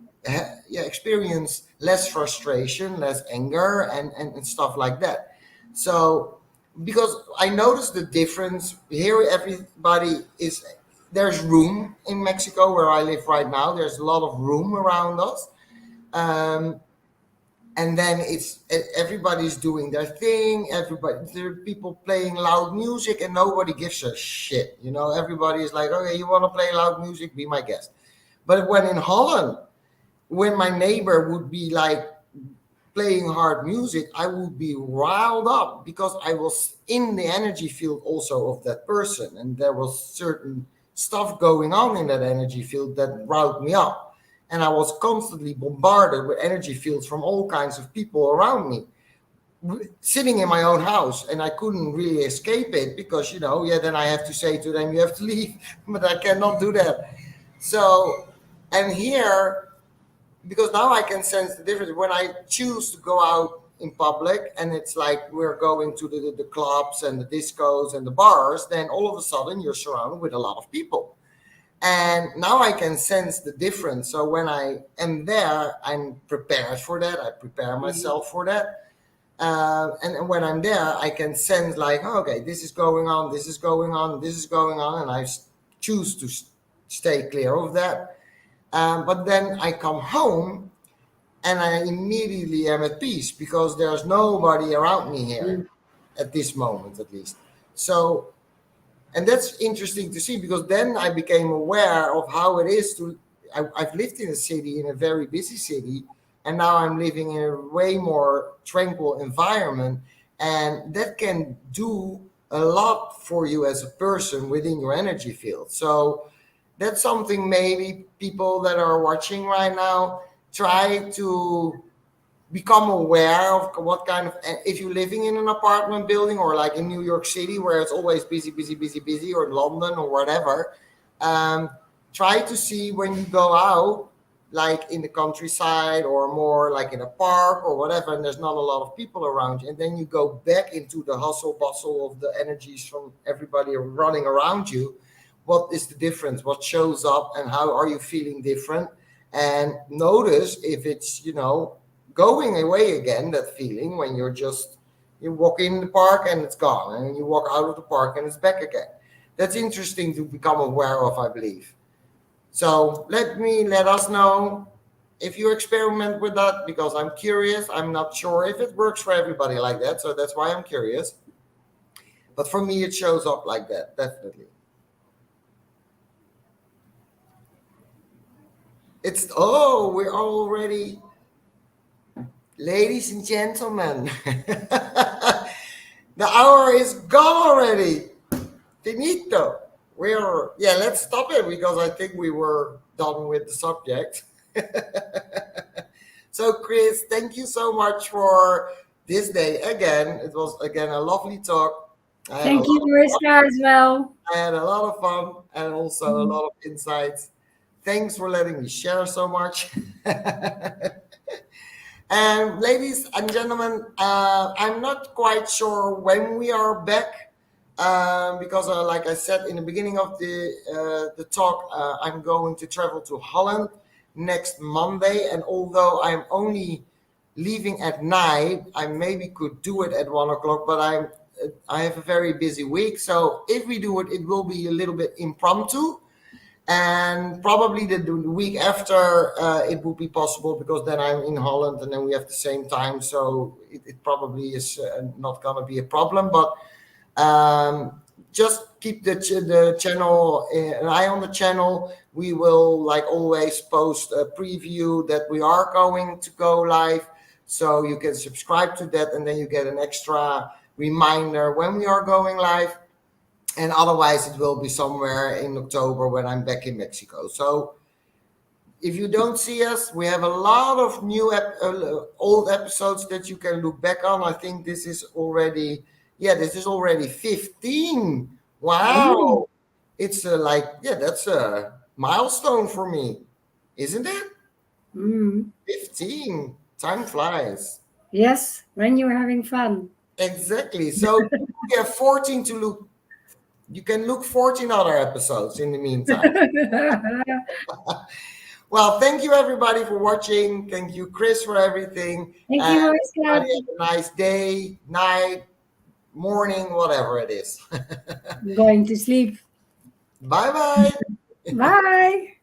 experience less frustration, less anger, and stuff like that. So because I noticed the difference here, everybody is there's room in Mexico where I live right now. There's a lot of room around us. Um, and then everybody's doing their thing. There are people playing loud music, and nobody gives a shit. Everybody is like, okay, you want to play loud music? Be my guest. But when in Holland, when my neighbor would be like playing hard music, I would be riled up because I was in the energy field also of that person, and there was certain stuff going on in that energy field that riled me up. And I was constantly bombarded with energy fields from all kinds of people around me, sitting in my own house, and I couldn't really escape it because, then I have to say to them, you have to leave, but I cannot do that. So, and here, because now I can sense the difference when I choose to go out in public, and it's like we're going to the clubs and the discos and the bars, then all of a sudden you're surrounded with a lot of people. And now I can sense the difference. So when I am there, I'm prepared for that. I prepare myself for that. And when I'm there, I can sense like, oh, okay, this is going on, this is going on, this is going on. And I choose to stay clear of that. But then I come home and I immediately am at peace because there's nobody around me here at this moment, at least. So, and that's interesting to see because then I became aware of how it is I've lived in a city, in a very busy city, and now I'm living in a way more tranquil environment. And that can do a lot for you as a person within your energy field. So that's something maybe people that are watching right now try to become aware of what kind of, if you're living in an apartment building or like in New York City where it's always busy, busy, busy, busy, or London or whatever, try to see when you go out, like in the countryside or more like in a park or whatever, and there's not a lot of people around you, and then you go back into the hustle bustle of the energies from everybody running around you. What is the difference? What shows up, and how are you feeling different? And notice if it's, going away again, that feeling when you walk in the park and it's gone, and you walk out of the park and it's back again. That's interesting to become aware of, I believe. So let us know if you experiment with that, because I'm curious. I'm not sure if it works for everybody like that, so that's why I'm curious. But for me, it shows up like that, definitely. We're already, ladies and gentlemen, the hour is gone already. Finito. Let's stop it because I think we were done with the subject. So Chris, thank you so much for this day. Again, it was again a lovely talk. Thank you, Mariska, as well. I had a lot of fun and also a lot of insights. Thanks for letting me share so much. And ladies and gentlemen, I'm not quite sure when we are back because, like I said in the beginning of the talk, I'm going to travel to Holland next Monday. And although I'm only leaving at night, I maybe could do it at 1:00, but I have a very busy week. So if we do it, it will be a little bit impromptu. And probably the week after it will be possible because then I'm in Holland and then we have the same time. So it probably is not going to be a problem. But just keep the channel, an eye on the channel. We will, like always, post a preview that we are going to go live. So you can subscribe to that and then you get an extra reminder when we are going live. And otherwise, it will be somewhere in October when I'm back in Mexico. So if you don't see us, we have a lot of new old episodes that you can look back on. I think this is already 15. Oh. Wow. It's that's a milestone for me, isn't it? Mm. 15. Time flies. Yes, when you're having fun. Exactly. So we have 14 to look. You can look 14 other episodes in the meantime. Well, thank you everybody for watching. Thank you, Chris, for everything. Thank And you, Mariska. everybody have a nice day, night, morning, whatever it is. I'm going to sleep. Bye bye. Bye.